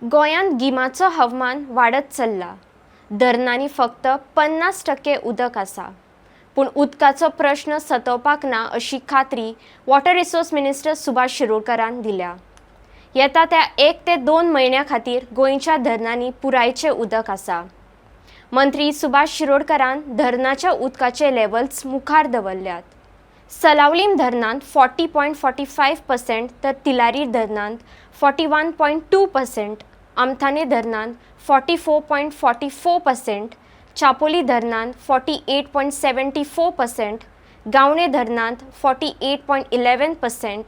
गोंयांत गिमाचो हवामान वाडत चल्ला. धरणांनी फक्त 50% उदक आसा. पूण उदकाचो प्रश्न सतवपाक ना अशी खात्री वॉटर रिसोर्स मिनिस्टर सुभाष शिरोडकरान दिल्या. येता त्या 1 ते 2 म्हयन्यां खातीर गोंयच्या धरणांनी पुरायेचें उदक आसा. मंत्री सुभाष शिरोडकरान धरणाच्या उदकाचे लेवल्स मुखार दवरल्यात. सलावलीम धरणांत 40.45% तर तिलारी धरणांत 41.2%, आमथाणे धरणांत 44.44%, चापोली धरणांत 48.74%, गावणे धरणांत 48.11%,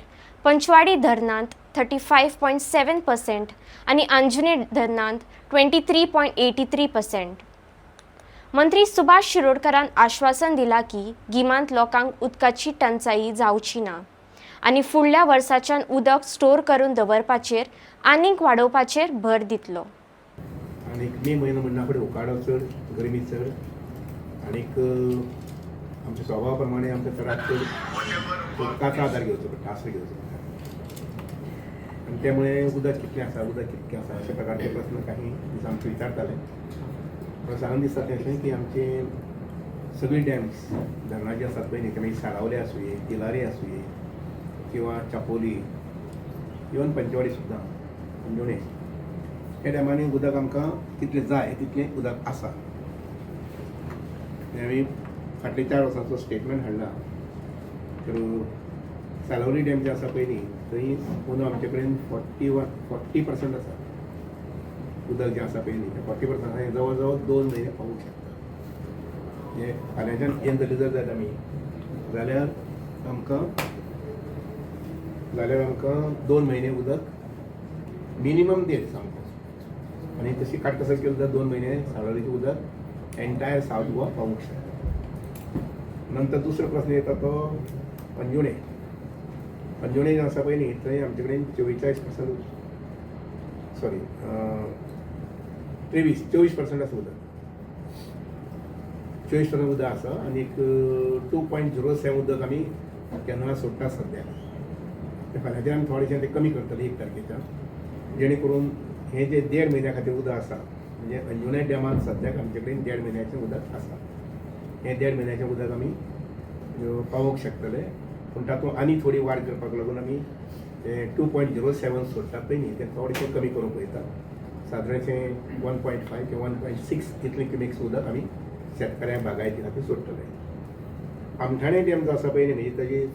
पंचवाडी धरणांत 35.7% आणि अंजुने धरणांत 23.83%. मंत्री सुभाष शिरोडकरान आश्वासन दिला की गिमांत लोकांक उदकाची टंचाई जावची ना आनी फुडल्या वर्साच्यान उदक स्टोर करून दवरपाचेर आनीक वाडोवपाचेर भर दितलो. आनीक मे म्हयनो म्हणना फुडें उकाडो चड, गरमी चड, आनीक आमच्या स्वभावा प्रमाणे आमच्या चडांत चड उदकाचो आदार घेवचो पडटा, आसरो घेवचो पडटा. आनी त्यामुळे उदक कितलें आसा, उदक कितकें आसा अशा प्रकारचे प्रस्न काही दीस आमचे विचारताले. म्हाका सांगून दिसता तें अशें की आमचे सगळी डॅम्स धरणां जी आसात पळय न्ही, ते मागीर साळावले आसूंये, तिलारी आसूंये किंवा चापोली, इवन पंचवाडी सुद्दां, अंजुणे, ह्या डॅमांनी उदक आमकां कितलें जाय तितलें उदक आसा. आमी फाटल्या 4 वर्सांचो स्टेटमेंट हाडला. तर साळावली डॅम जे आसा पळय न्ही, थंय अंदू आमचे कडेन 40% आसा उदक जें आसा पळय न्ही, तें 40% हें जवळ जवळ 2 म्हयने पावूंक शकता. म्हणजे फाल्यांच्यान येन धरली जर जायत आमी जाल्यार आमकां 2 म्हयने उदक मिनिमम देत सामको. आनी तशी काटकसर केली जाल्यार 2 म्हयने साळावलीचें उदक एंटायर सावथ गोवा पावूंक शकता. नंतर दुसरो प्रस्न येता तो अंजुणे. अंजुणे जें आसा पळय न्ही, थंय आमचे कडेन 24% आसा उदक. 24% उदक आसा आनीक 2.07 उदक आमी केन्ना सोडटा सद्या. ते फाल्यांच्यान आमी थोडेशें तें कमी करतले 1 तारखेच्यान, जेणे करून हें जें 1.5 म्हयन्या खातीर उदक आसा, म्हणजे अंजुणे डॅमांत सद्याक आमचे कडेन 1.5 म्हयन्याचें उदक आसा. हें 1.5 म्हयन्याचें उदक आमी पावोवंक शकतले. पूण तातूंत आनी थोडी वाड करपाक लागून आमी तें 2.07 सोडटात पळय न्ही, तें थोडेशें कमी करूंक पळयता. सादारणशें 1.5 किंवा 1.6 इतलें क्युबिक्स उदक आमी शेतकऱ्यांक बागायती खातीर सोडटले. आमठाणे डॅम जो आसा पळय न्ही, म्हणजे ताजी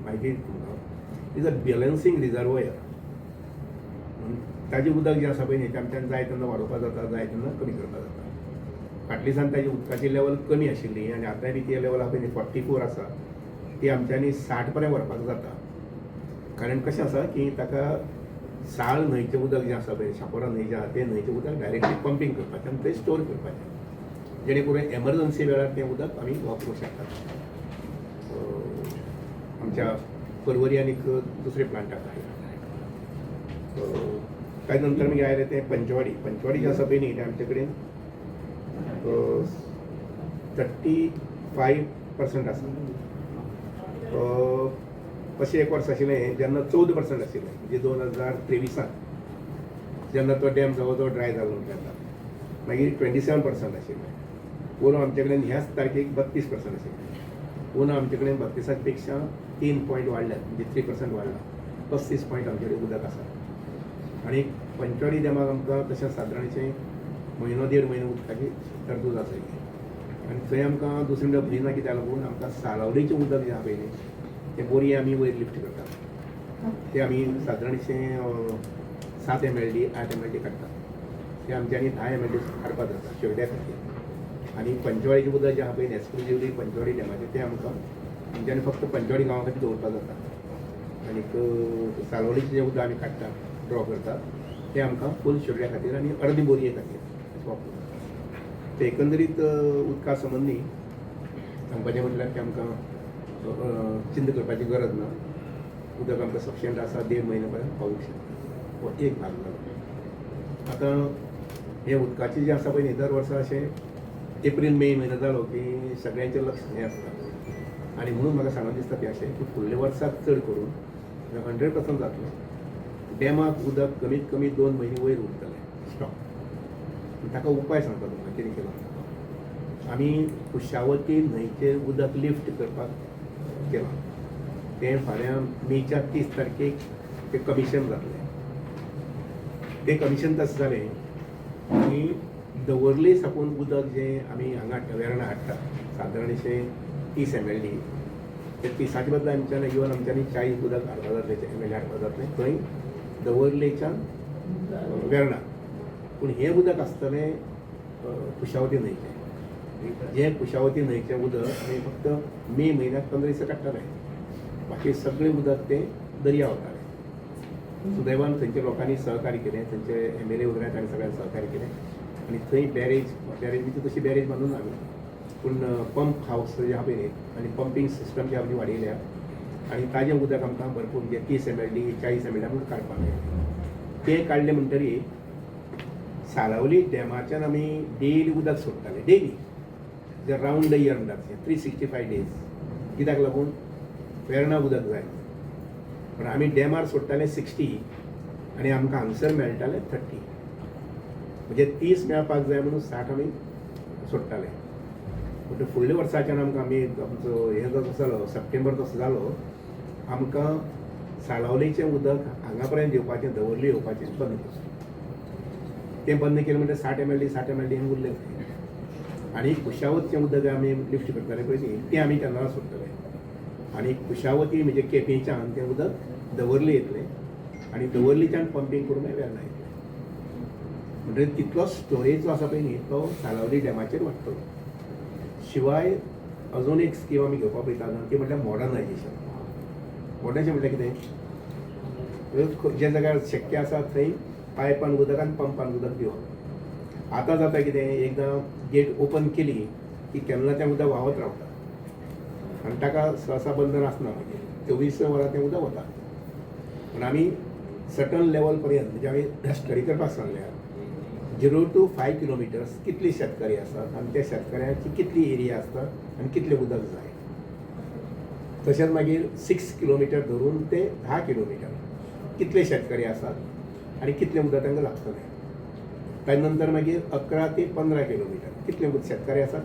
म्हायती इज अ बॅलन्सिंग रिजर्वयर. ताजें उदक जें आसा पळय न्ही, तें आमच्यान जाय तेन्ना वाडोवपाक जाता, जाय तेन्ना कमी करपाक जाता. फाटल्या दिसान ताजी उदकाची लेवल कमी आशिल्ली आनी आतांय बी ती लेवल आसा पळय न्ही 44 आसा, ती आमच्यांनी 60 पर्यंत व्हरपाक जाता. कारण कशें आसा की ताका साळ न्हंयचें उदक जें आसा पळय, शापोरा न्हंय जें आसा तें न्हंयचें उदक डायरेक्टली पंपींग करपाचें आनी थंय स्टोर करपाचें, जेणे करून एमर्जन्सी वेळार तें उदक आमी वापरूंक शकतात. आमच्या पर्वरी आनीक दुसरे प्लांटाक आहे. ताजे नंतर मागीर आयलें तें पंचवाडी जें आसा पळय न्ही, तें आमचे कडेन 35% आसा. अशें एक वर्स आशिल्लें जेन्ना 14% आशिल्लें, म्हणजे 2023 जेन्ना तो डॅम जवळ जवळ ड्राय जालो तेन्ना मागीर 27% आशिल्लें. पूण आमचे कडेन ह्याच तारखेक 32% आशिल्लें. पूण आमचे कडेन 32 पेक्षा 3 पॉयंट वाडल्यात, म्हणजे 3% वाडला. 35 पॉयंट आमचे कडेन उदक आसा. आनी पंचवाडी डॅमाक आमकां तशें सादारणशें 1.5 म्हयनो उदकाची तरतूद आसा. आनी थंय आमकां दुसरे म्हणल्यार भंय ना, कित्याक लागून आमकां साळावलीचें उदक जें आसा पळय न्ही, तें बोरी आमी वयर लिफ्ट करतात. ते आमी सादारणशें 7 MLD 8 MLD काडटात. ते आमच्यांनी 10 MLD काडपाक जाता शेवड्या खातीर. आनी पंचवाडीचें उदक जें आसा पळय एक्सक्लुझिवली पंचवाडी डॅमाचें, तें आमकां आमच्यांनी फक्त पंचवाडी गांवा खातीर दवरपाक जाता. आनीक साळावलीचें जें उदक आमी काडटात, ड्रॉ करतात, तें आमकां फूल शेवड्या खातीर आनी अर्दी बोरये खातीर वापरतात. ते एकंदरीत उदका संबंदी सांगपाचें म्हटल्यार की आमकां चिंता करपाची गरज ना. उदक आमकां सफिशियंट आसा, 1.5 म्हयने पर्यंत पावूंक शकता. हो एक भाग जालो. आतां हें उदकाचें जें आसा पळय न्ही, दर वर्सा अशें एप्रील मे म्हयनो जालो की सगळ्यांचें लक्ष हें आसता. आनी म्हणून म्हाका सांगून दिसता तें अशें की फुडल्या वर्साक चड करून 100% जातलो डॅमाक उदक कमीत कमी 2 म्हयने वयर उरतलें स्टॉक. ताका उपाय सांगता तुमकां कितें केलो आमी कुशावती न्हंयचेर उदक लिफ्ट करपाक केलां. तें फाल्यां मेच्या 30 तारखेक तें कमिशन जातलें. तें कमिशन तशें जालें की दवर्ले साकून उदक जें आमी हांगा वेर्णा हाडटात सादारणशें 30 MLD ते 30च्या बदला आमच्यान इवन आमच्यांनी 40 उदक हाडपा जातलें MLD हाडपा जातलें थंय दवर्लेच्यान वेर्णा. पूण हें उदक आसतलें कुशावती न्हंयचें. जें कुशावती न्हंयचें उदक आमी फक्त मे म्हयन्याक 15 दिसा काडटाले. बाकी सगळें उदक तें दर्या वतालें. सुदैवान थंयच्या लोकांनी सहकार्य केलें, थंयचे MLA वगैरे तांणी सगळ्यांनी सहकार्य केलें आनी थंय बॅरेज बी तशी बॅरेज बांदून आमी पूण पंप हावस जे आहा पळय न्ही आनी पंपींग सिस्टम जे आमी वाडयल्या आनी ताजें उदक आमकां भरपूर म्हणजे 30 MLD 40 MLD आमकां काडपाक मेळ्ळें. तें काडलें म्हणटरी साळावली डॅमाच्यान आमी डेली उदक सोडटाले डेली जे रावंड द इयर म्हणटात 365 days. कित्याक लागून वेर्णा उदक जाय पण आमी डॅमार सोडटाले 60 आनी आमकां हांगसर मेळटाले 30. म्हणजे 30 मेळपाक जाय म्हणून 60 आमी सोडटाले. पूण फुडल्या वर्साच्यान आमकां आमचो हें जो जालो सप्टेंबर तसो जालो आमकां साळावलीचें उदक हांगा पर्यंत येवपाचें दवर्ली येवपाचें बंद केलें. तें बंद केलें म्हणजे 60 MLD हें उरलें आनी कुशावतीचें उदक आमी लिफ्ट करताले पळय न्ही तें आमी केन्ना सोडटले आनी कुशावती म्हणजे केपेंच्यान तें उदक दवर्ली येतलें आनी दवर्लीच्यान पंपींग करून वेर्णा येतलें. म्हणजे तितलो स्टोरेज जो आसा पळय न्ही तो साळावली डॅमाचेर वाडटलो. शिवाय अजून एक स्कीम आमी घेवपाक पळयता ती म्हटल्यार मॉडर्नायजेशन. मॉडर्नायजेशन म्हटल्यार कितें ज्या जाग्यार शक्य आसा थंय पायपान उदक आनी पंपान उदक दिवप. आतां जाता कितें एकदां गेट ओपन केली की केन्ना तें उदक व्हांवत रावता आनी ताका सहसा बंधन आसना. मागीर 24 वरां तें उदक वता. पूण आमी सर्टन लेवल पर्यंत म्हणजे आमी स्टडी करपाक सांगल्यार 0 to 5 किलोमिटर्स कितले शेतकरी आसात आनी त्या शेतकऱ्याची कितली एरिया आसता आनी कितलें उदक जाय. तशेंच मागीर 6 किलोमिटर धरून ते 10 किलोमिटर कितले शेतकरी आसात आनी कितलें उदक तांकां लागतलें. ताजे नंतर मागीर 11 ते 15 किलोमिटर कितले शेतकरी आसात